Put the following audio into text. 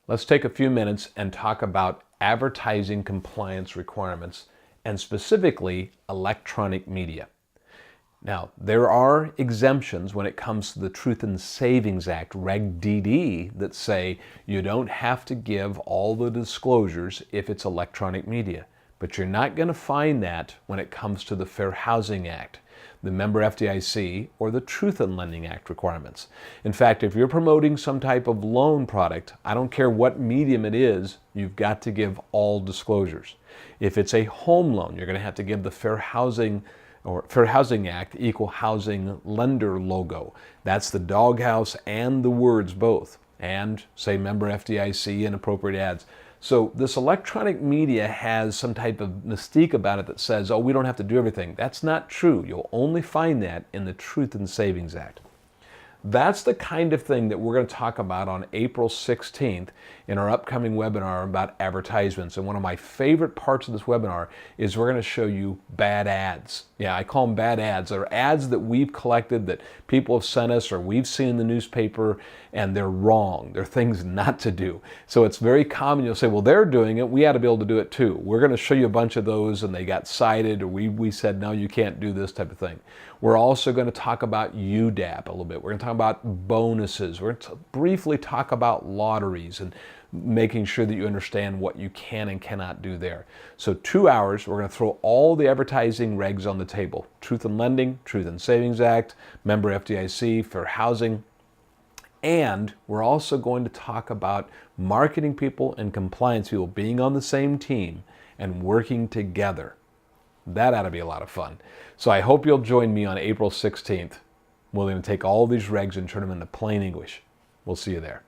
Let's take a few minutes and talk about advertising compliance requirements and specifically electronic media. Now, there are exemptions when it comes to the Truth in Savings Act, Reg DD, that say you don't have to give all the disclosures if it's electronic media. But you're not going to find that when it comes to the Fair Housing Act, the member FDIC, or the Truth in Lending Act requirements. In fact, if you're promoting some type of loan product, I don't care what medium it is, you've got to give all disclosures. If it's a home loan, you're going to have to give the Fair Housing Act Equal Housing Lender logo. That's the doghouse and the words both, and say member FDIC and appropriate ads. So this electronic media has some type of mystique about it that says, oh, we don't have to do everything. That's not true. You'll only find that in the Truth in Savings Act. That's the kind of thing that we're going to talk about on April 16th in our upcoming webinar about advertisements. And one of my favorite parts of this webinar is we're going to show you bad ads. Yeah, I call them bad ads. They're ads that we've collected that people have sent us or we've seen in the newspaper, and they're wrong. They're things not to do. So it's very common. You'll say, well, they're doing it. We ought to be able to do it too. We're going to show you a bunch of those and they got cited, or we said, no, you can't do this type of thing. We're also going to talk about UDAAP a little bit. We're going to talk about bonuses. We're going to briefly talk about lotteries and making sure that you understand what you can and cannot do there. So 2 hours, we're going to throw all the advertising regs on the table. Truth in Lending, Truth in Savings Act, member FDIC, Fair Housing. And we're also going to talk about marketing people and compliance people being on the same team and working together. That ought to be a lot of fun. So I hope you'll join me on April 16th. We're going to take all these regs and turn them into plain English. We'll see you there.